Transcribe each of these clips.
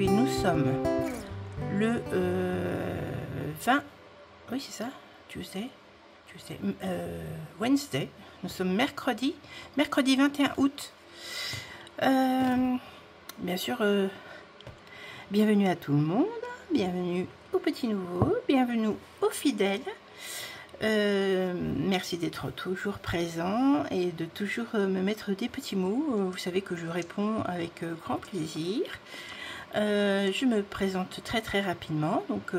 Aujourd'hui, nous sommes le 20... Oui, c'est ça, Wednesday. Nous sommes mercredi 21 août. Bien sûr, bienvenue à tout le monde, bienvenue aux petits nouveaux, bienvenue aux fidèles. Merci d'être toujours présent et de toujours me mettre des petits mots. Vous savez que je réponds avec grand plaisir. Je me présente très rapidement. Donc,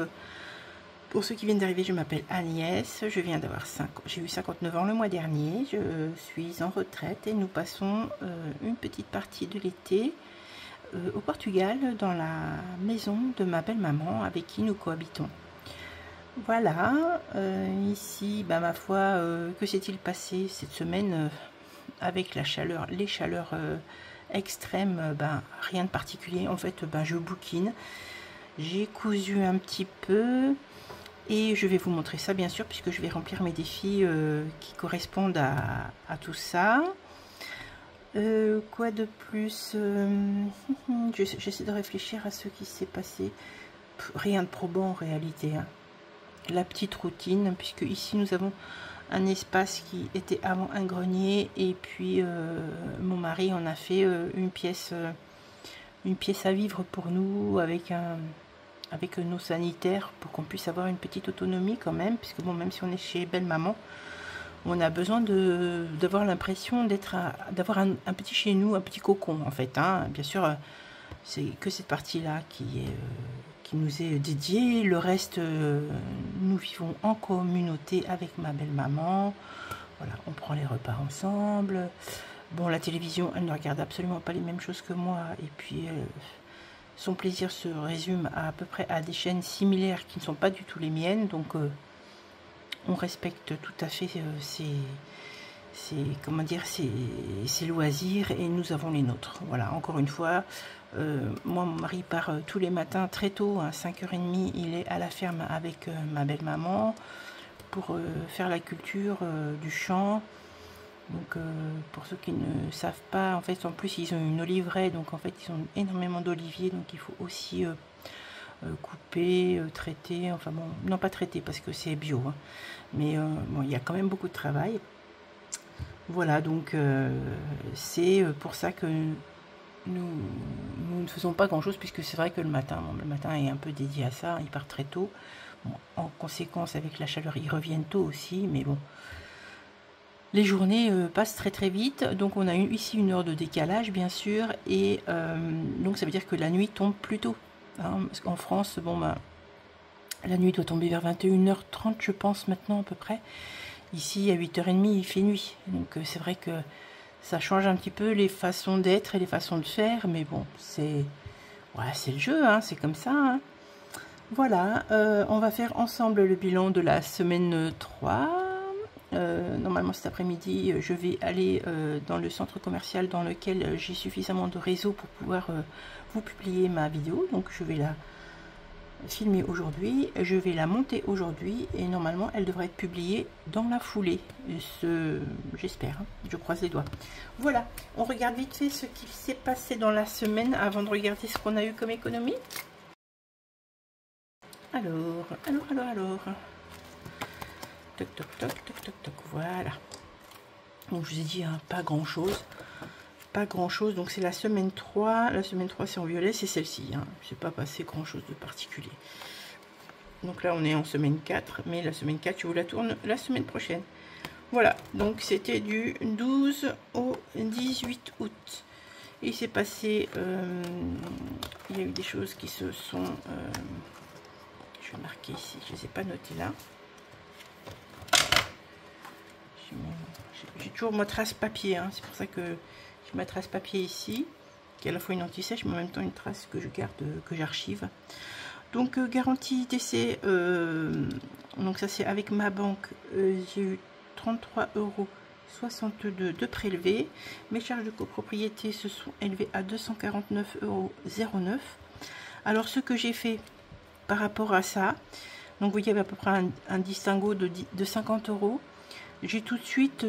pour ceux qui viennent d'arriver, je m'appelle Agnès. Je viens d'avoir j'ai eu 59 ans le mois dernier. Je suis en retraite et nous passons une petite partie de l'été au Portugal, dans la maison de ma belle-maman avec qui nous cohabitons. Voilà, ici, ma foi, que s'est-il passé cette semaine avec la chaleur, les chaleurs extrêmes, rien de particulier. En fait, je bouquine, j'ai cousu un petit peu et je vais vous montrer ça bien sûr, puisque je vais remplir mes défis qui correspondent à tout ça. Quoi de plus? J'essaie de réfléchir à ce qui s'est passé. Rien de probant en réalité, hein. La petite routine, puisque ici nous avons un espace qui était avant un grenier, et puis mon mari en a fait une pièce à vivre pour nous, avec nos sanitaires, pour qu'on puisse avoir une petite autonomie quand même, puisque bon, même si on est chez belle-maman, on a besoin d'avoir l'impression d'avoir un petit chez nous, un petit cocon en fait, hein. Bien sûr, c'est que cette partie-là qui nous est dédiée. Le reste, nous vivons en communauté avec ma belle-maman. Voilà, on prend les repas ensemble. Bon, la télévision, elle ne regarde absolument pas les mêmes choses que moi. Et puis, son plaisir se résume à peu près à des chaînes similaires qui ne sont pas du tout les miennes. Donc, on respecte tout à fait ses loisirs, et nous avons les nôtres. Voilà, encore une fois, moi, mon mari part tous les matins très tôt, à 5h30, il est à la ferme avec ma belle-maman pour faire la culture du champ. Donc, pour ceux qui ne savent pas, en fait, en plus, ils ont une oliveraie, donc en fait, ils ont énormément d'oliviers, donc il faut aussi couper, traiter, enfin bon, non pas traiter parce que c'est bio, hein, mais bon, il y a quand même beaucoup de travail. Voilà, donc c'est pour ça que nous ne faisons pas grand chose, puisque c'est vrai que le matin est un peu dédié à ça, ils partent très tôt. Bon, en conséquence, avec la chaleur, ils reviennent tôt aussi, mais bon, les journées passent très vite. Donc on a ici une heure de décalage bien sûr, et donc ça veut dire que la nuit tombe plus tôt, hein, parce qu'en France, bon, la nuit doit tomber vers 21h30 je pense maintenant à peu près. Ici à 8h30 il fait nuit, donc c'est vrai que ça change un petit peu les façons d'être et les façons de faire, mais bon, c'est le jeu, hein, c'est comme ça, hein. Voilà, on va faire ensemble le bilan de la semaine 3. Normalement cet après-midi, je vais aller dans le centre commercial dans lequel j'ai suffisamment de réseau pour pouvoir vous publier ma vidéo. Donc je vais la filmer aujourd'hui, je vais la monter aujourd'hui, et normalement elle devrait être publiée dans la foulée, j'espère, hein, je croise les doigts. Voilà, on regarde vite fait ce qui s'est passé dans la semaine avant de regarder ce qu'on a eu comme économie. Alors, toc, voilà. Donc je vous ai dit, hein, pas grand chose, donc c'est la semaine 3. La semaine 3 c'est en violet, c'est celle-ci, hein. C'est pas passé grand chose de particulier. Donc là on est en semaine 4, mais la semaine 4 je vous la tourne la semaine prochaine. Voilà, donc c'était du 12 au 18 août. Il s'est passé, il y a eu des choses qui se sont, je vais marquer ici, je ne les ai pas notées là. J'ai toujours ma trace papier, hein, c'est pour ça que j'ai ma trace papier ici, qui est à la fois une anti-sèche, mais en même temps une trace que je garde, que j'archive. Donc garantie d'essai, donc ça c'est avec ma banque, j'ai eu 33,62 € de prélevés. Mes charges de copropriété se sont élevées à 249,09 €. Alors ce que j'ai fait par rapport à ça, donc vous voyez, il y avait à peu près un distinguo de 50 €. J'ai tout de suite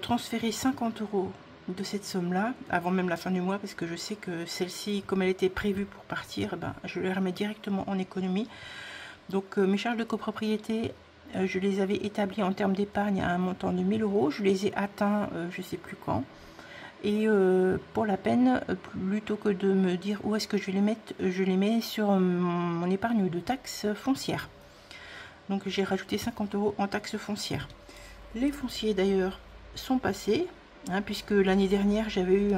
transféré 50 € de cette somme-là, avant même la fin du mois, parce que je sais que celle-ci, comme elle était prévue pour partir, eh ben, je les remets directement en économie. Donc mes charges de copropriété, je les avais établies en termes d'épargne à un montant de 1000 €. Je les ai atteints, je sais plus quand. Et pour la peine, plutôt que de me dire où est-ce que je vais les mettre, je les mets sur mon épargne de taxes foncières. Donc j'ai rajouté 50 € en taxes foncières. Les fonciers d'ailleurs sont passés, hein, puisque l'année dernière j'avais eu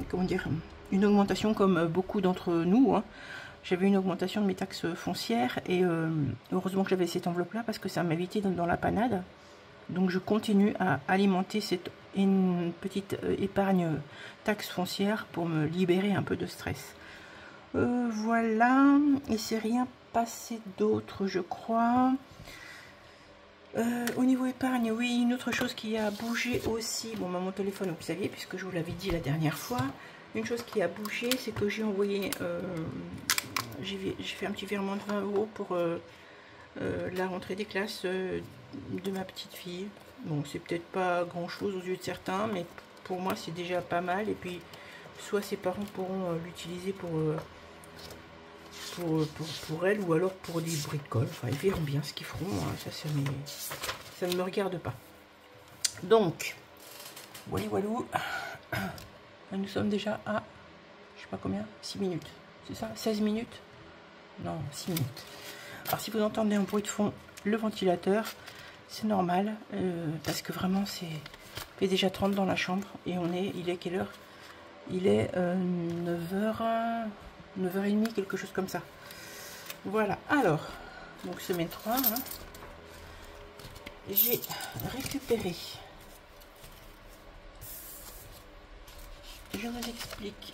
comment dire, une augmentation comme beaucoup d'entre nous, hein. J'avais une augmentation de mes taxes foncières et heureusement que j'avais cette enveloppe là parce que ça m'évitait dans la panade. Donc je continue à alimenter une petite épargne taxe foncière pour me libérer un peu de stress. Voilà, et c'est rien passé d'autre, je crois. Au niveau épargne, oui, une autre chose qui a bougé aussi, bon, mon téléphone, vous saviez, puisque je vous l'avais dit la dernière fois, une chose qui a bougé, c'est que j'ai envoyé, j'ai fait un petit virement de 20 € pour la rentrée des classes de ma petite fille. Bon, c'est peut-être pas grand chose aux yeux de certains, mais pour moi c'est déjà pas mal. Et puis soit ses parents pourront l'utiliser pour elle, ou alors pour des bricoles. Enfin, ils verront bien ce qu'ils feront, hein. Ça ne me regarde pas. Donc walou, nous sommes déjà à, je sais pas combien, 6 minutes, c'est ça, 16 minutes, non, 6 minutes. Alors si vous entendez un bruit de fond, le ventilateur, c'est normal, parce que vraiment il fait déjà 30 dans la chambre, et il est quelle heure? Il est 9h30, quelque chose comme ça. Voilà, alors, donc semaine 3, hein, j'ai récupéré, je vous explique.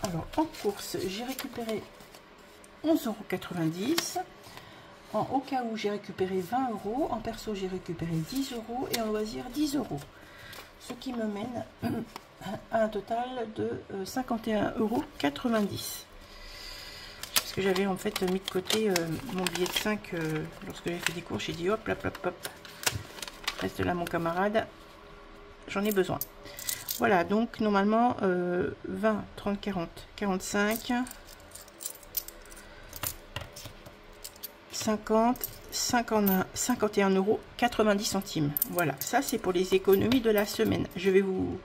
Alors en course, j'ai récupéré 11,90 €. Au cas où, j'ai récupéré 20 €. En perso, j'ai récupéré 10 € et en loisir 10 €. Ce qui me mène à un total de 51,90 €. Parce que j'avais en fait mis de côté mon billet de 5 lorsque j'ai fait des courses. J'ai dit hop, hop, hop, hop. Reste là mon camarade. J'en ai besoin. Voilà, donc normalement 20, 30, 40, 45... 50, 51,90 €. Voilà, ça c'est pour les économies de la semaine. Je vais vous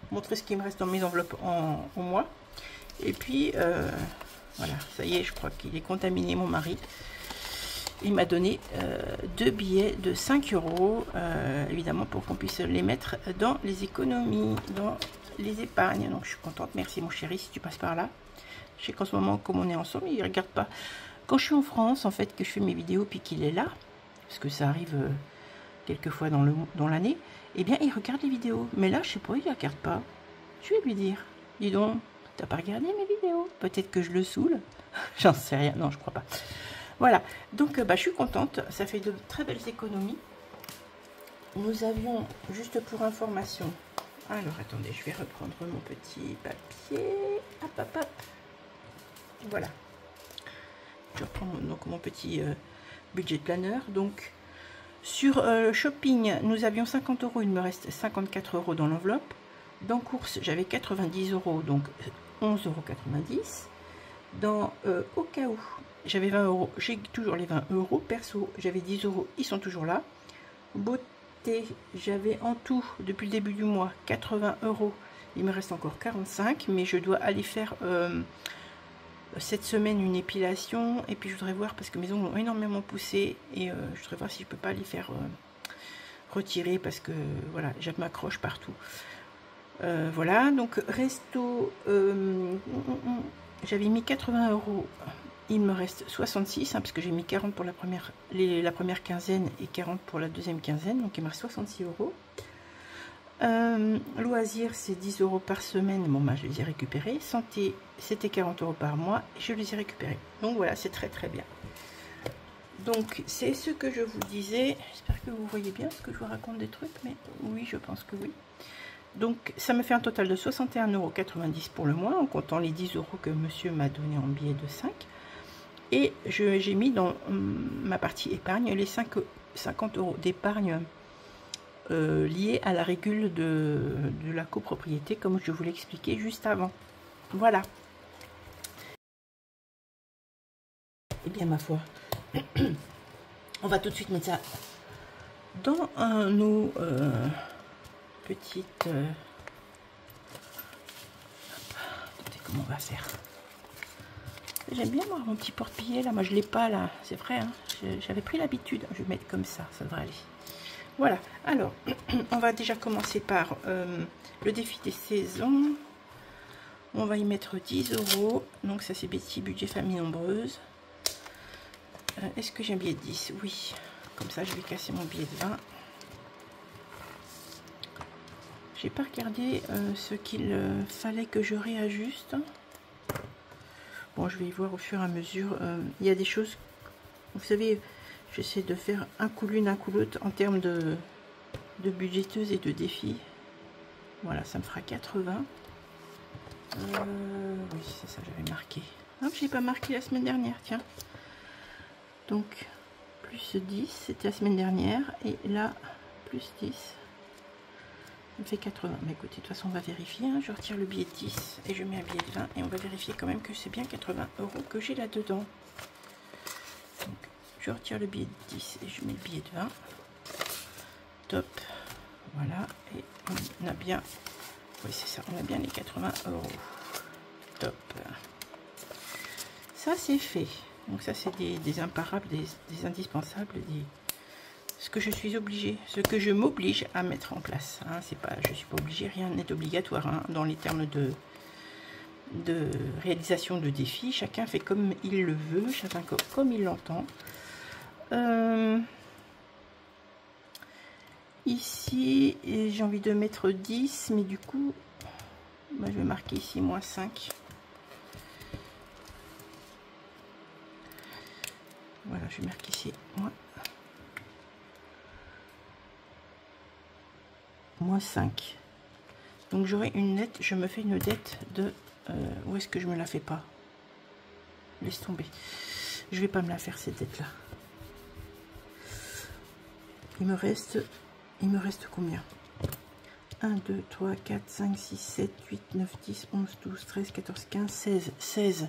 montrer ce qui me reste dans mes enveloppes au mois. Et puis, voilà, ça y est, je crois qu'il est contaminé, mon mari. Il m'a donné 2 billets de 5 €, évidemment, pour qu'on puisse les mettre dans les économies, dans les épargnes. Donc je suis contente, merci mon chéri, si tu passes par là. Je sais qu'en ce moment, comme on est ensemble, il ne regarde pas. Quand je suis en France, en fait, que je fais mes vidéos, puis qu'il est là, parce que ça arrive quelques fois dans l'année, eh bien, il regarde les vidéos. Mais là, je sais pas, il ne regarde pas. Je vais lui dire, dis donc, t'as pas regardé mes vidéos? Peut-être que je le saoule. J'en sais rien, non, je crois pas. Voilà, donc je suis contente, ça fait de très belles économies. Nous avions, juste pour information, alors attendez, je vais reprendre mon petit papier, hop, hop, hop, voilà. Je reprends mon petit budget planner. Donc sur shopping, nous avions 50 €, il me reste 54 € dans l'enveloppe. Dans courses, j'avais 90 €, donc 11,90 €. Dans au cas où, j'avais 20 €, j'ai toujours les 20 €. Perso, j'avais 10 €, ils sont toujours là. Beauté, j'avais en tout, depuis le début du mois, 80 €. Il me reste encore 45, mais je dois aller faire cette semaine une épilation, et puis je voudrais voir, parce que mes ongles ont énormément poussé, et je voudrais voir si je peux pas les faire retirer, parce que voilà, je m'accroche partout. Voilà, donc resto, j'avais mis 80 €, il me reste 66, hein, parce que j'ai mis 40 pour la première quinzaine et 40 pour la deuxième quinzaine, donc il me reste 66 €. Loisirs, c'est 10 € par semaine, bon bah je les ai récupérés. Santé, c'était 40 € par mois, et je les ai récupérés. Donc voilà, c'est très très bien. Donc c'est ce que je vous disais. J'espère que vous voyez bien ce que je vous raconte des trucs, mais oui, je pense que oui. Donc ça me fait un total de 61,90 € pour le mois, en comptant les 10 € que monsieur m'a donné en billet de 5. Et j'ai mis dans ma partie épargne les 50 € d'épargne liées à la régule de la copropriété, comme je vous l'ai expliqué juste avant. Voilà. Et bien, ma foi, on va tout de suite mettre ça dans nos petites... Attendez, comment on va faire? J'aime bien moi mon petit porte-pied là, moi je l'ai pas là, c'est vrai, hein. J'avais pris l'habitude, je vais mettre comme ça devrait aller. Voilà, alors on va déjà commencer par le défi des saisons. On va y mettre 10 €, donc ça c'est Betty, budget famille nombreuse. Est-ce que j'ai un billet de 10? Oui, comme ça je vais casser mon billet de 20. J'ai pas regardé ce qu'il fallait que je réajuste. Bon, je vais y voir au fur et à mesure. Il y a des choses, vous savez, j'essaie de faire un coup l'une, un coup l'autre en termes de budgéteuse et de défi. Voilà, ça me fera 80. Oui, c'est ça, j'avais marqué. Hop, j'ai pas marqué la semaine dernière, tiens. Donc, plus 10, c'était la semaine dernière. Et là, plus 10. Ça me fait 80. Mais écoutez, de toute façon, on va vérifier. Hein. Je retire le billet de 10 et je mets un billet de 20. Et on va vérifier quand même que c'est bien 80 € que j'ai là-dedans. Donc, je retire le billet de 10 et je mets le billet de 20. Top. Voilà. Et on a bien... Oui, c'est ça. On a bien les 80 €. Top. Ça, c'est fait. Donc ça, c'est des imparables, des indispensables, ce que je suis obligée, ce que je m'oblige à mettre en place. Hein, c'est pas, je suis pas obligée, rien n'est obligatoire hein, dans les termes de réalisation de défis. Chacun fait comme il le veut, chacun comme il l'entend. Ici, j'ai envie de mettre 10, mais du coup, bah, je vais marquer ici moins 5. Voilà, je vais marquer ici moins 5. Donc j'aurai une dette, je me fais une dette de... où est-ce que je me la fais pas? Laisse tomber. Je vais pas me la faire cette dette là. Il me reste combien? 1, 2, 3, 4, 5, 6, 7, 8, 9, 10, 11, 12, 13, 14, 15, 16.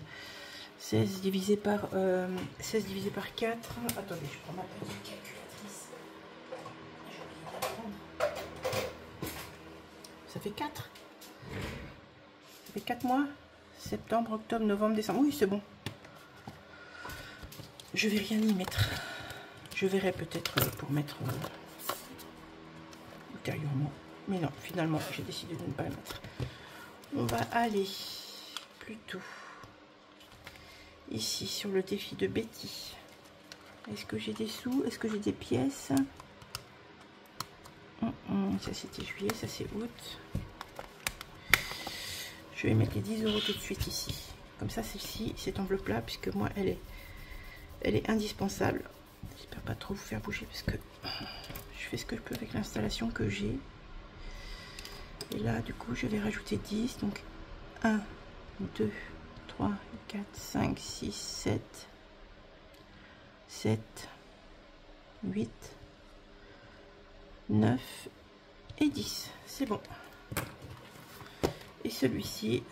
16 divisé par 4. Attendez, je prends ma petite calculatrice. Ça fait 4. Ça fait 4 mois. Septembre, octobre, novembre, décembre. Oui, c'est bon. Je vais rien y mettre. Je verrai peut-être pour mettre ultérieurement. Mais non, finalement, j'ai décidé de ne pas le mettre. On va aller plutôt ici sur le défi de Betty. Est-ce que j'ai des sous? Est-ce que j'ai des pièces? Ça c'était juillet, ça c'est août. Je vais mettre les 10 € tout de suite ici. Comme ça, celle-ci, cette enveloppe-là, puisque moi, elle est indispensable. J'espère pas trop vous faire bouger parce que je fais ce que je peux avec l'installation que j'ai. Et là, du coup, je vais rajouter 10. Donc, 1, 2, 3, 4, 5, 6, 7, 8, 9 et 10. C'est bon. Et celui-ci,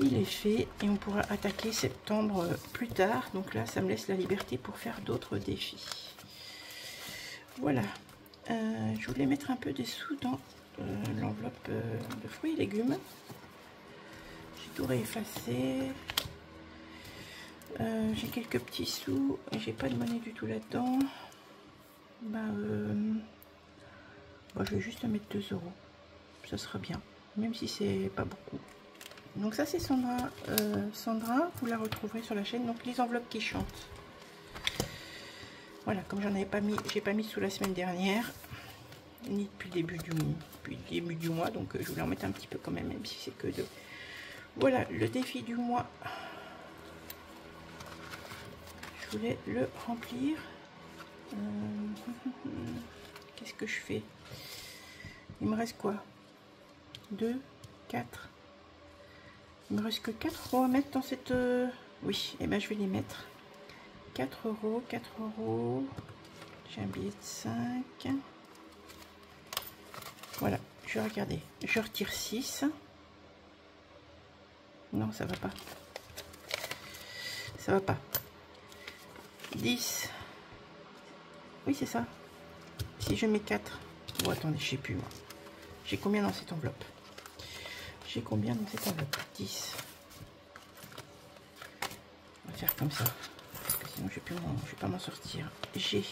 il est fait et on pourra attaquer septembre plus tard. Donc là, ça me laisse la liberté pour faire d'autres défis. Voilà. Je voulais mettre un peu des sous dans l'enveloppe de fruits et légumes. J'ai tout réeffacé. J'ai quelques petits sous. J'ai pas de monnaie du tout là-dedans. Je vais juste mettre 2 €. Ça sera bien. Même si c'est pas beaucoup. Donc ça c'est Sandra. Sandra, vous la retrouverez sur la chaîne. Donc les enveloppes qui chantent. Voilà, comme j'en avais pas mis, j'ai pas mis sous la semaine dernière, ni depuis le début du mois, donc je voulais en mettre un petit peu quand même si c'est que 2. Voilà, le défi du mois. Je voulais le remplir. Qu'est-ce que je fais? Il me reste quoi? 2, 4. Il me reste que 4 € à mettre dans cette... Oui, et ben je vais les mettre. 4 €, 4 €. J'ai un billet de 5. Voilà, je vais regarder. Je retire 6. Non, ça va pas. Ça va pas. 10. Oui, c'est ça. Si je mets 4. Bon, attendez, je sais plus, moi. J'ai combien dans cette enveloppe? J'ai combien dans cette enveloppe? 10. On va faire comme ça. Parce que sinon, je vais pas m'en sortir. J'ai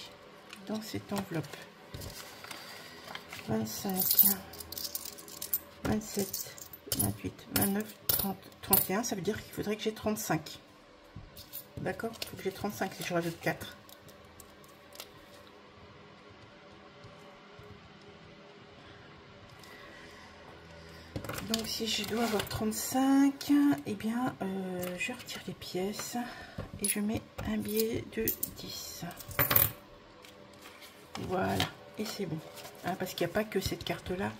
dans cette enveloppe 25, 27, 28, 29, 30, 31. Ça veut dire qu'il faudrait que j'ai 35. D'accord? Il faut que j'ai 35 si je rajoute 4. Donc si je dois avoir 35, eh bien je retire les pièces et je mets un billet de 10. Voilà, et c'est bon. Hein, parce qu'il n'y a pas que cette carte-là,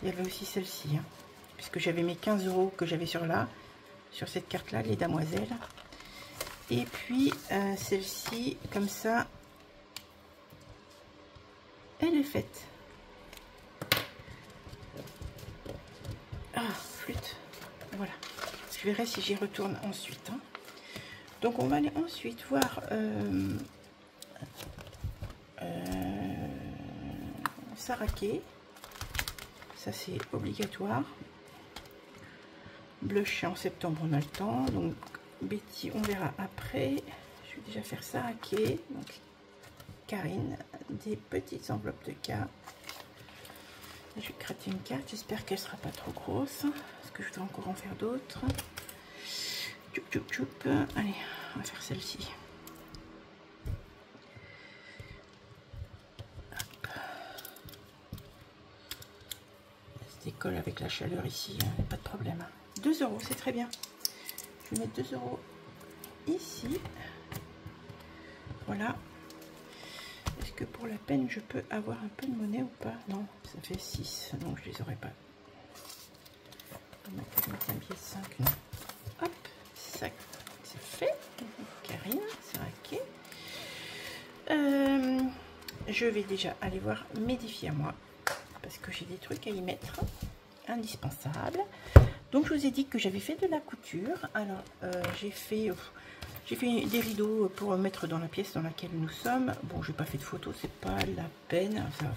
il y avait aussi celle-ci. Hein, puisque j'avais mes 15 € que j'avais sur cette carte-là, les damoiselles. Et puis celle-ci, comme ça, elle est faite. Ah, flûte. Voilà. Je verrai si j'y retourne ensuite. Hein. Donc on va aller ensuite voir Saraké. Ça c'est obligatoire. Blush en septembre, on a le temps. Donc Betty, on verra après. Je vais déjà faire Saraké. Donc Karine, des petites enveloppes de cas. Je vais gratter une carte, j'espère qu'elle sera pas trop grosse, parce que je dois encore en faire d'autres. Tchoup, tchoup, tchoup. Allez, on va faire celle-ci. Ça décolle avec la chaleur ici, hein, pas de problème. 2 €, c'est très bien. Je vais mettre 2 € ici. Voilà. Est-ce que pour la peine, je peux avoir un peu de monnaie ou pas? Non, ça fait 6, donc je les aurais pas. On va mettre un billet de 5, non. Hop, ça, c'est fait. Karine, c'est ok. Je vais déjà aller voir mes défis à moi, parce que j'ai des trucs à y mettre, indispensables. Donc je vous ai dit que j'avais fait de la couture. Alors j'ai fait des rideaux pour mettre dans la pièce dans laquelle nous sommes. Bon, j'ai pas fait de photo, c'est pas la peine. Enfin,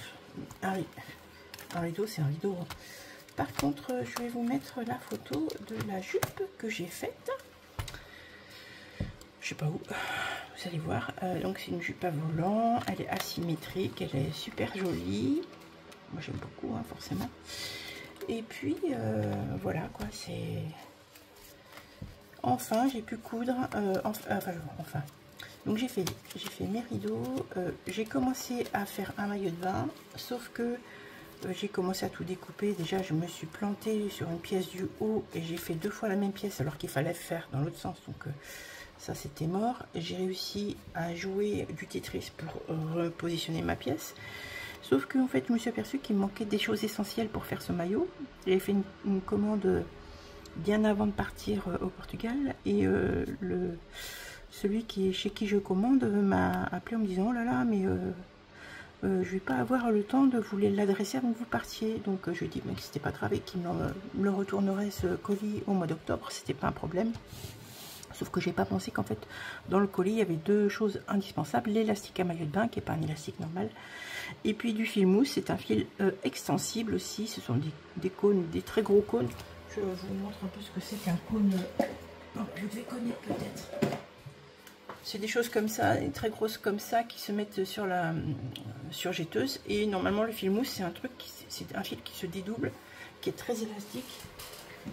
un rideau, c'est un rideau. Par contre, je vais vous mettre la photo de la jupe que j'ai faite. Je sais pas où, vous allez voir. Donc c'est une jupe à volant, elle est asymétrique, elle est super jolie. Moi j'aime beaucoup, hein, forcément. Et puis voilà quoi, c'est... Enfin, j'ai pu coudre, enfin. Donc j'ai fait mes rideaux, j'ai commencé à faire un maillot de bain, sauf que j'ai commencé à tout découper. Déjà, je me suis plantée sur une pièce du haut et j'ai fait 2 fois la même pièce alors qu'il fallait faire dans l'autre sens. Donc ça, c'était mort. J'ai réussi à jouer du Tetris pour repositionner ma pièce. Sauf que en fait, je me suis aperçue qu'il me manquait des choses essentielles pour faire ce maillot. J'avais fait une commande bien avant de partir au Portugal et celui chez qui je commande m'a appelé en me disant: oh là là, mais je vais pas avoir le temps de vous l'adresser avant que vous partiez. Donc je lui ai dit que c'était pas grave et qu'il me le retournerait ce colis au mois d'octobre, c'était pas un problème. Sauf que j'ai pas pensé qu'en fait dans le colis il y avait 2 choses indispensables: l'élastique à maillot de bain qui est pas un élastique normal, et puis du fil mousse. C'est un fil extensible aussi. Ce sont des cônes, des très gros cônes. Je vous montre un peu ce que c'est qu'un cône. Oh, vous devez connaître peut-être. C'est des choses comme ça, des très grosses comme ça, qui se mettent sur la surjetteuse. Et normalement le fil mousse, c'est un truc, c'est un fil qui se dédouble, qui est très élastique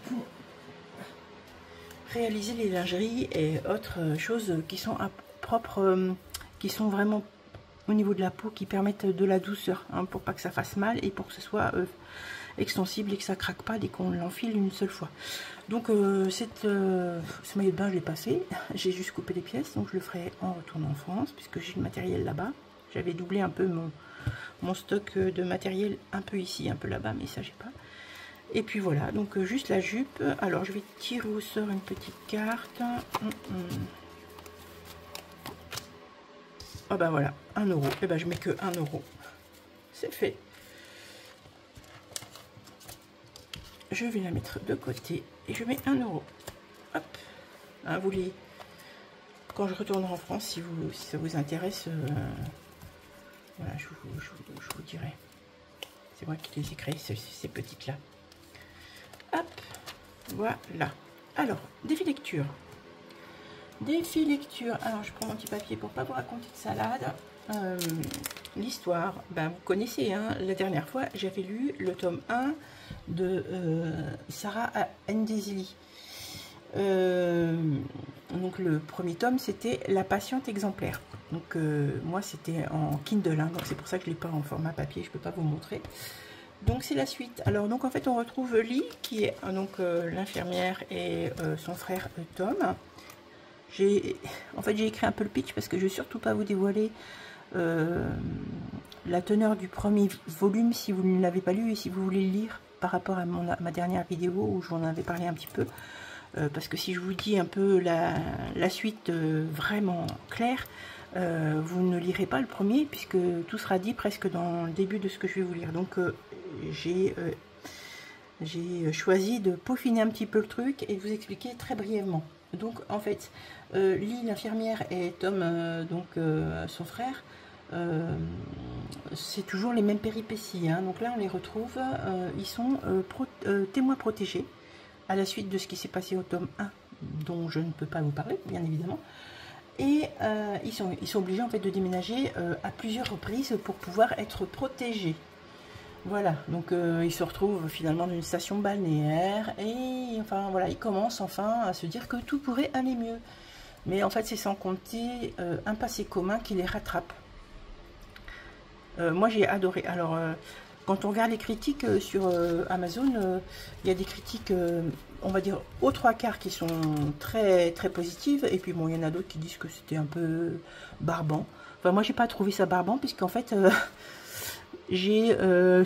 pour réaliser les lingeries et autres choses qui sont propres, qui sont vraiment au niveau de la peau, qui permettent de la douceur, hein, pour pas que ça fasse mal et pour que ce soit extensible et que ça craque pas dès qu'on l'enfile une seule fois. Donc ce maillot de bain, je l'ai passé, j'ai juste coupé les pièces, donc je le ferai en retournant en France puisque j'ai le matériel là-bas. J'avais doublé un peu mon stock de matériel, un peu ici, un peu là-bas, mais ça j'ai pas. Et puis voilà, donc juste la jupe. Alors je vais tirer au sort une petite carte. Ah ben voilà, 1 €. Et ben je mets que 1 €. C'est fait. Je vais la mettre de côté et je mets 1 €. Hop. Hein, vous les... Quand je retournerai en France, si ça vous intéresse, voilà, je vous dirai. C'est moi qui les ai créées, ces petites-là. Hop, voilà. Alors, défi lecture. Défi lecture. Alors, je prends mon petit papier pour pas vous raconter de salade. L'histoire, ben, vous connaissez, hein, la dernière fois, j'avais lu le tome 1 de Sarah Ndesili. Donc, le premier tome, c'était La patiente exemplaire. Donc, moi, c'était en Kindle, hein, donc c'est pour ça que je ne l'ai pas en format papier, je ne peux pas vous montrer. Donc c'est la suite. Alors donc en fait on retrouve Lee qui est donc l'infirmière et son frère Tom. J'ai écrit un peu le pitch parce que je ne vais surtout pas vous dévoiler la teneur du premier volume si vous ne l'avez pas lu et si vous voulez le lire par rapport à ma dernière vidéo où j'en avais parlé un petit peu. Parce que si je vous dis un peu la suite vraiment claire, vous ne lirez pas le premier puisque tout sera dit presque dans le début de ce que je vais vous lire. Donc j'ai choisi de peaufiner un petit peu le truc et de vous expliquer très brièvement. Donc en fait, Lee l'infirmière et Tom donc son frère, c'est toujours les mêmes péripéties, hein. Donc là on les retrouve, ils sont témoins protégés à la suite de ce qui s'est passé au tome 1 dont je ne peux pas vous parler bien évidemment. Et ils sont obligés en fait de déménager à plusieurs reprises pour pouvoir être protégés. Voilà, donc ils se retrouvent finalement dans une station balnéaire et enfin voilà, ils commencent enfin à se dire que tout pourrait aller mieux. Mais en fait c'est sans compter un passé commun qui les rattrape. Moi j'ai adoré. Alors quand on regarde les critiques sur Amazon, il y a des critiques on va dire aux 3/4 qui sont très très positives et puis bon il y en a d'autres qui disent que c'était un peu barbant. Enfin moi j'ai pas trouvé ça barbant puisqu'en fait j'ai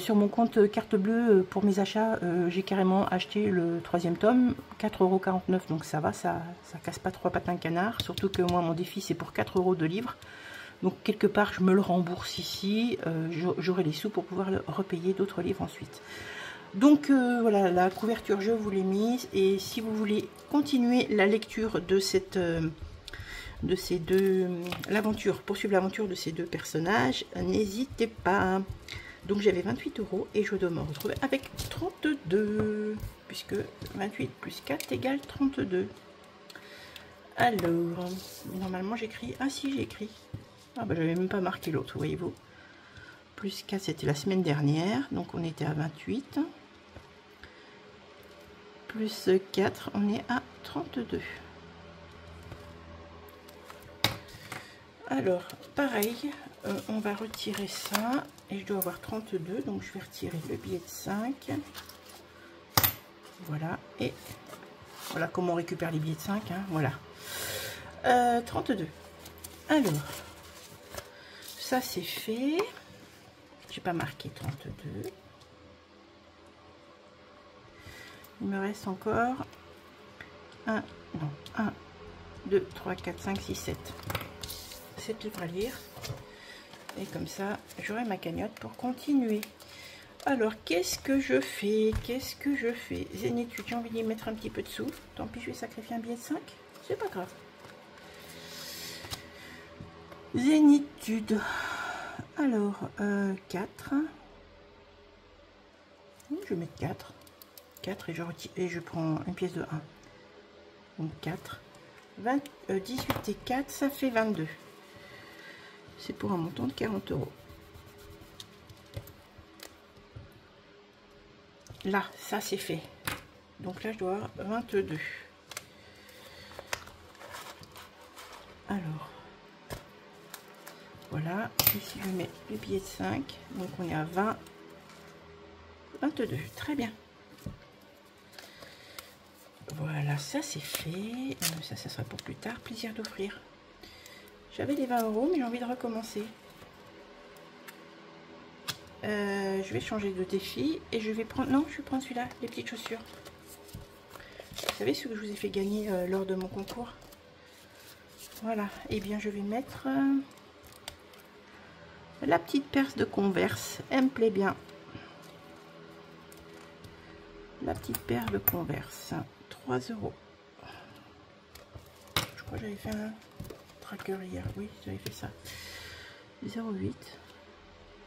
sur mon compte carte bleue pour mes achats j'ai carrément acheté le 3e tome 4,49 €, donc ça va, ça casse pas 3 pattes à un canard, surtout que moi mon défi c'est pour 4 € de livre. Donc quelque part je me le rembourse ici, j'aurai les sous pour pouvoir repayer d'autres livres ensuite. Donc voilà, la couverture je vous l'ai mise et si vous voulez continuer la lecture de l'aventure, poursuivre l'aventure de ces deux personnages, n'hésitez pas. Donc j'avais 28 € et je dois me retrouver avec 32 puisque 28 plus 4 égale 32. Alors normalement j'écris, ah si j'ai écrit, ah bah j'avais même pas marqué l'autre, voyez-vous. Plus 4 c'était la semaine dernière, donc on était à 28. Plus 4, on est à 32. Alors, pareil, on va retirer ça. Et je dois avoir 32, donc je vais retirer le billet de 5. Voilà, et voilà comment on récupère les billets de 5. Hein, voilà. 32. Alors, ça c'est fait. J'ai pas marqué 32. Il me reste encore 1, 2, 3, 4, 5, 6, 7. 7 livres à lire. Et comme ça, j'aurai ma cagnotte pour continuer. Alors, qu'est-ce que je fais? Qu'est-ce que je fais? Zénitude, j'ai envie d'y mettre un petit peu de sous. Tant pis, je vais sacrifier un billet de 5. C'est pas grave. Zénitude. Alors, 4. Je vais mettre 4. 4 et je prends une pièce de 1. Donc 4. 18 et 4, ça fait 22. C'est pour un montant de 40 €. Là, ça c'est fait. Donc là, je dois avoir 22. Alors, voilà. Ici, je mets le billet de 5. Donc, on est à 20. 22. Très bien. Voilà, ça c'est fait. Ça sera pour plus tard. Plaisir d'offrir. J'avais les 20 €, mais j'ai envie de recommencer. Je vais changer de défi et je vais prendre... Non, je vais prendre celui-là, les petites chaussures. Vous savez ce que je vous ai fait gagner lors de mon concours? Voilà. Et bien, je vais mettre La petite perce de Converse, elle me plaît bien. La petite paire de Converse, 3 €. Je crois que j'avais fait un tracker hier. Oui, j'avais fait ça. 0,8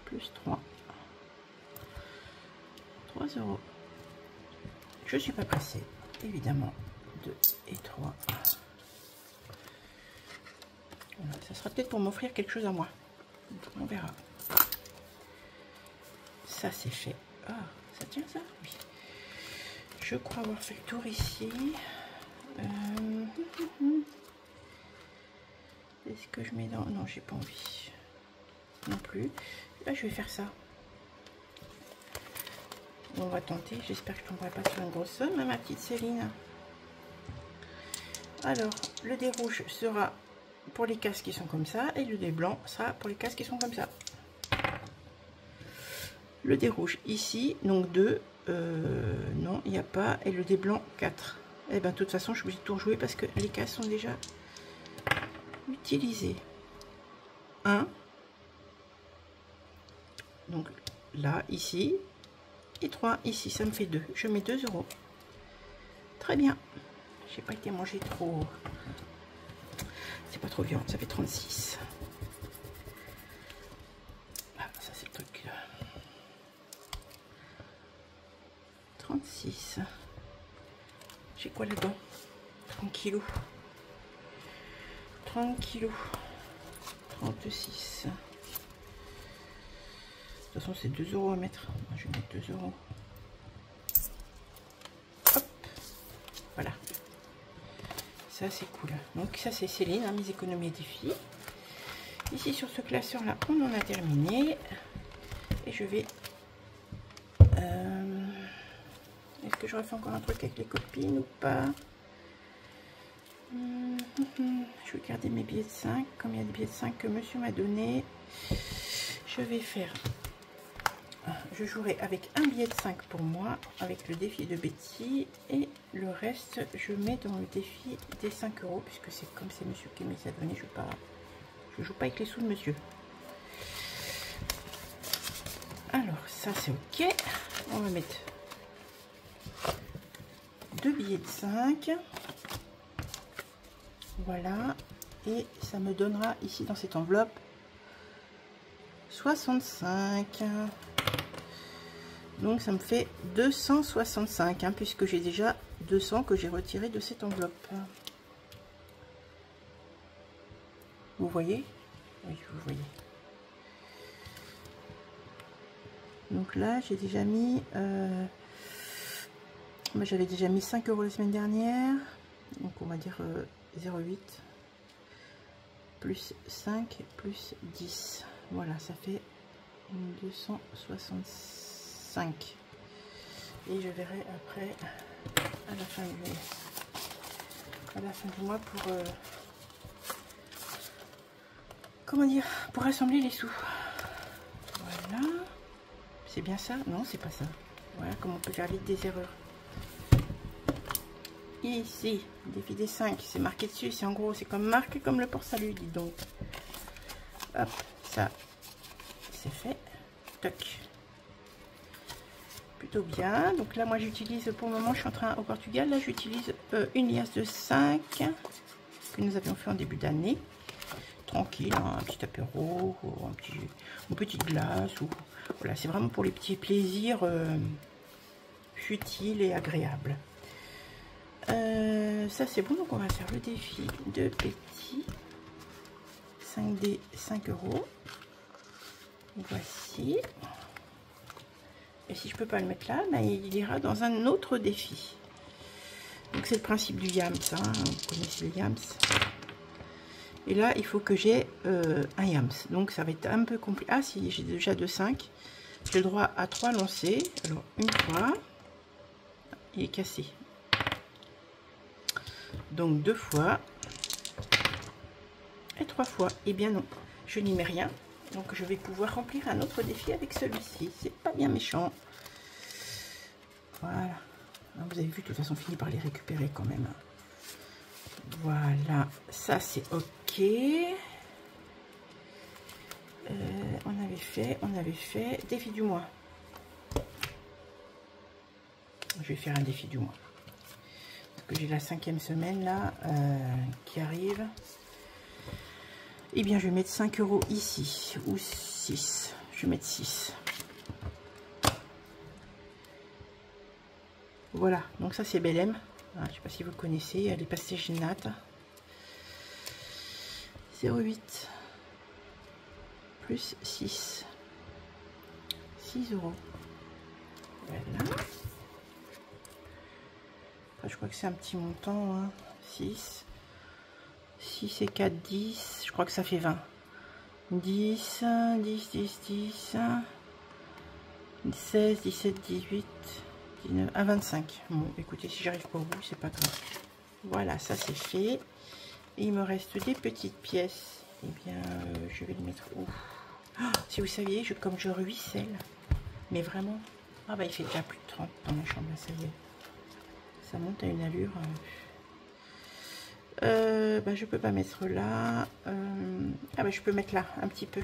plus 3. 3 €. Je suis pas pressée, évidemment. 2 et 3. Voilà, ça sera peut-être pour m'offrir quelque chose à moi. On verra. Ça c'est fait. Ah, ça tient ça? Oui. Je crois avoir fait le tour ici. Est-ce que je mets dans... Non, j'ai pas envie. Non plus. Là, je vais faire ça. On va tenter. J'espère que je ne tomberai pas sur une grosse somme, hein, ma petite Céline. Alors, le dé rouge sera pour les cases qui sont comme ça. Et le dé blanc sera pour les cases qui sont comme ça. Le dé rouge ici, donc 2. Non, il n'y a pas. Et le dé blanc, 4. Et bien, de toute façon, je suis obligée de tout rejouer parce que les cases sont déjà utilisées. 1. Donc là, ici. Et 3 ici. Ça me fait 2. Je mets 2 €. Très bien. J'ai pas été manger trop. C'est pas trop violent. Ça fait 36. Ah, ça, c'est le truc là. 36. J'ai quoi là-dedans? 30 kilos. 30 kilos. 36. De toute façon, c'est 2 € à mettre. Je vais mettre 2 €. Hop. Voilà. Ça, c'est cool. Donc, ça, c'est Céline, hein, mes économies et défis. Ici, sur ce classeur-là, on en a terminé. Et je vais... Est-ce que je refais encore un truc avec les copines ou pas? Je vais garder mes billets de 5. Comme il y a des billets de 5 que monsieur m'a donné, je vais faire... Je jouerai avec un billet de 5 pour moi, avec le défi de Betty. Et le reste, je mets dans le défi des 5 €, puisque c'est comme c'est monsieur qui me les a donné. Je joue pas avec les sous de monsieur. Alors, ça c'est ok. On va mettre 2 billets de 5. Voilà. Et ça me donnera ici dans cette enveloppe 65. Donc ça me fait 265, hein, puisque j'ai déjà 200 que j'ai retiré de cette enveloppe. Vous voyez? Oui, vous voyez. Donc là, j'ai déjà mis... j'avais déjà mis 5 € la semaine dernière. Donc on va dire 0,8 plus 5 plus 10. Voilà, ça fait 265. Et je verrai après à la fin du mois pour comment dire, pour rassembler les sous. Voilà. C'est bien ça? Non, c'est pas ça. Voilà comment on peut faire vite des erreurs. Ici, défi des 5, c'est marqué dessus, c'est en gros, c'est comme marqué comme le port-salut, dis donc. Hop, ça, c'est fait. Toc. Plutôt bien. Donc là, moi, j'utilise, pour le moment, je suis en train, au Portugal, là, j'utilise une liasse de 5 que nous avions fait en début d'année. Tranquille, hein, un petit apéro, ou une petite glace, ou voilà, c'est vraiment pour les petits plaisirs futiles et agréables. Ça c'est bon, donc on va faire le défi de Betty. 5D, 5 €. Voici. Et si je peux pas le mettre là, ben, il ira dans un autre défi. Donc c'est le principe du Yams, hein, vous connaissez le Yams. Et là il faut que j'ai un Yams, donc ça va être un peu compliqué. Ah si, j'ai déjà 2, 5. J'ai le droit à 3 lancers. Alors une fois, il est cassé. Donc 2 fois et 3 fois. Eh bien non, je n'y mets rien. Donc je vais pouvoir remplir un autre défi avec celui-ci. C'est pas bien méchant. Voilà. Vous avez vu, de toute façon, fini par les récupérer quand même. Voilà, ça c'est ok. On On avait fait défi du mois. Je vais faire un défi du mois. Parce que j'ai la 5e semaine là qui arrive. Eh bien, je vais mettre 5 € ici. Ou 6. Je vais mettre 6. Voilà. Donc ça, c'est Belém. Ah, je ne sais pas si vous connaissez. Elle est passée Ginate. 0,8. Plus 6. 6 €. Voilà. Enfin, je crois que c'est un petit montant. Hein. 6. 6 et 4, 10. Je crois que ça fait 20. 10, 10, 10, 10. 16, 17, 18, 19, à 25. Bon, écoutez, si j'arrive pas au bout, c'est pas grave. Voilà, ça c'est fait. Et il me reste des petites pièces. Eh bien, je vais les mettre où? Oh, si vous saviez, comme je ruisselle. Mais vraiment. Ah bah, il fait déjà plus de 30 dans ma chambre, là, ça y est. Ça monte à une allure. Bah, je peux pas mettre là. Ah bah, je peux mettre là, un petit peu.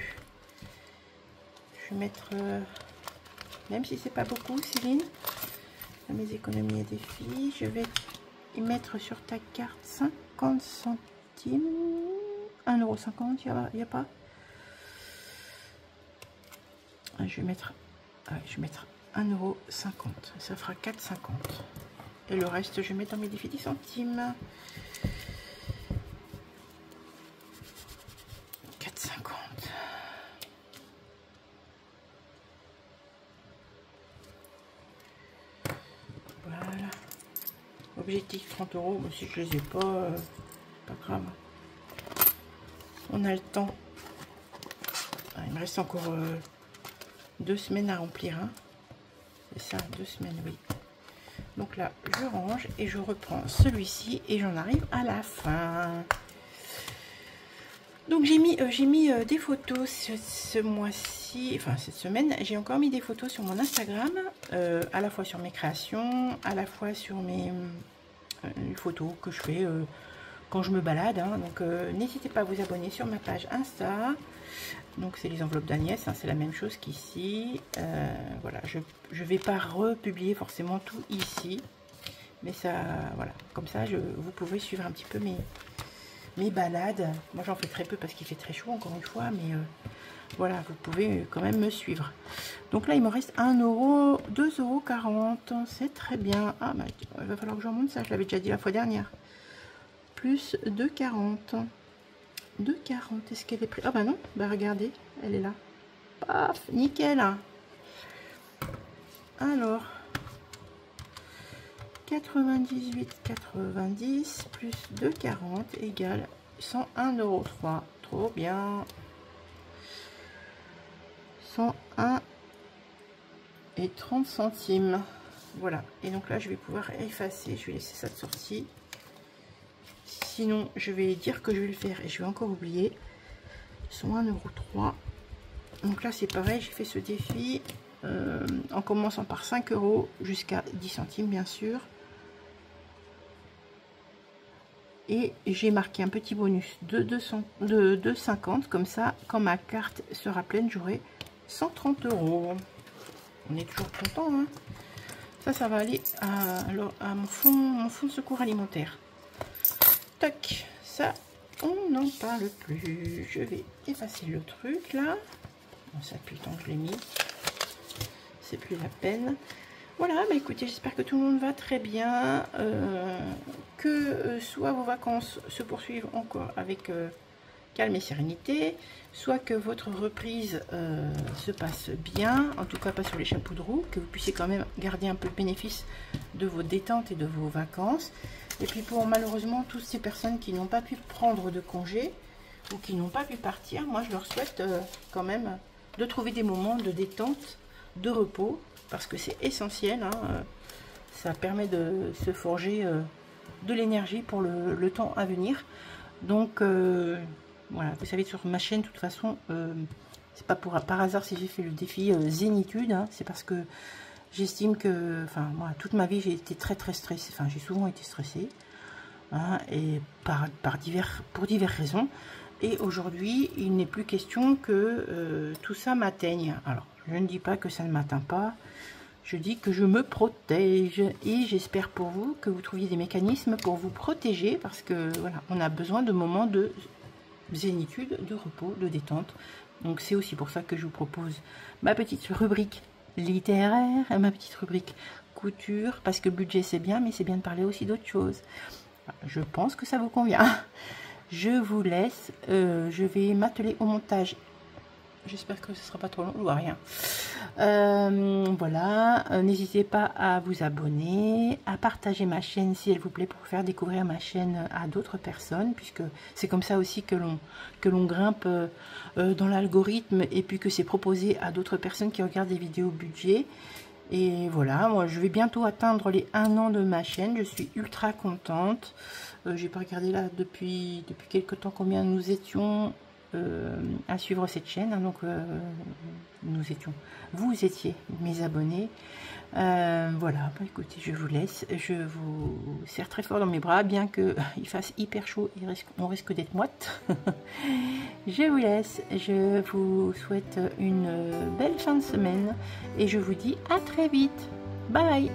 Je vais mettre... même si c'est pas beaucoup, Céline. À mes économies et défis, je vais y mettre sur ta carte 50 centimes. 1,50 €, il n'y a pas. Je vais mettre 1,50 €. Ça fera 4,50 €. Et le reste, je vais mettre dans mes défis 10 centimes. 4,50 €. Voilà. Objectif 30 €. Bon, si je les ai pas, pas grave. On a le temps. Ah, il me reste encore 2 semaines à remplir. Hein. C'est ça, 2 semaines, oui. Donc là, je range et je reprends celui-ci et j'en arrive à la fin. Donc j'ai mis des photos ce mois-ci, enfin cette semaine. J'ai encore mis des photos sur mon Instagram, à la fois sur mes créations, à la fois sur mes photos que je fais quand je me balade. Hein. Donc n'hésitez pas à vous abonner sur ma page Insta. Donc c'est les enveloppes d'Agnès, hein, c'est la même chose qu'ici. Voilà, je ne vais pas republier forcément tout ici. Mais ça, voilà, comme ça, vous pouvez suivre un petit peu mes balades. Moi j'en fais très peu parce qu'il fait très chaud encore une fois. Mais voilà, vous pouvez quand même me suivre. Donc là il me reste 1 €, 2,40 €. C'est très bien. Ah bah il va falloir que j'en monte ça, je l'avais déjà dit la fois dernière. Plus 2,40 €. 2,40 €. Est-ce qu'elle est prise? Ah bah non, bah regardez, elle est là. Paf, nickel. Alors, 98,90 plus 2,40 égale 101,03 €. Trop bien. 101 et 30 centimes. Voilà. Et donc là, je vais pouvoir effacer. Je vais laisser ça de sortie. Sinon, je vais dire que je vais le faire et je vais encore oublier. 101,03 €. Donc là, c'est pareil, j'ai fait ce défi en commençant par 5 € jusqu'à 10 centimes, bien sûr. Et j'ai marqué un petit bonus de 2,50. Comme ça, quand ma carte sera pleine, j'aurai 130 €. On est toujours content. Hein. Ça va aller à mon fonds de secours alimentaire. Tac, ça, on n'en parle plus. Je vais effacer le truc là. Bon, ça depuis le temps que je l'ai mis. C'est plus la peine. Voilà, bah écoutez, j'espère que tout le monde va très bien. Que soit vos vacances se poursuivent encore avec calme et sérénité, soit que votre reprise se passe bien, en tout cas pas sur les chapeaux de roue, que vous puissiez quand même garder un peu le bénéfice de vos détentes et de vos vacances. Et puis pour malheureusement toutes ces personnes qui n'ont pas pu prendre de congé ou qui n'ont pas pu partir, moi je leur souhaite quand même de trouver des moments de détente, de repos, parce que c'est essentiel. Hein, ça permet de se forger de l'énergie pour le temps à venir. Donc voilà, vous savez, sur ma chaîne, de toute façon, c'est pas par hasard si j'ai fait le défi zénitude, hein, c'est parce que j'estime que, enfin, moi, toute ma vie, j'ai été très stressée, enfin, j'ai souvent été stressée, hein, et pour diverses raisons. Et aujourd'hui, il n'est plus question que tout ça m'atteigne. Alors, je ne dis pas que ça ne m'atteint pas. Je dis que je me protège. Et j'espère pour vous que vous trouviez des mécanismes pour vous protéger. Parce que voilà, on a besoin de moments de zénitude, de repos, de détente. Donc c'est aussi pour ça que je vous propose ma petite rubrique littéraire, ma petite rubrique couture, parce que budget c'est bien, mais c'est bien de parler aussi d'autres choses. Je pense que ça vous convient. Je vous laisse, je vais m'atteler au montage. J'espère que ce ne sera pas trop long, ou rien. Voilà, n'hésitez pas à vous abonner, à partager ma chaîne si elle vous plaît pour faire découvrir ma chaîne à d'autres personnes, puisque c'est comme ça aussi que l'on grimpe dans l'algorithme et puis que c'est proposé à d'autres personnes qui regardent des vidéos budget. Et voilà, moi je vais bientôt atteindre les 1 an de ma chaîne, je suis ultra contente. J'ai pas regardé là depuis quelques temps combien nous étions à suivre cette chaîne, hein, donc vous étiez mes abonnés. Voilà, bah, écoutez, je vous laisse, je vous serre très fort dans mes bras, bien que il fasse hyper chaud, on risque d'être moite. Je vous laisse, je vous souhaite une belle fin de semaine et je vous dis à très vite. Bye.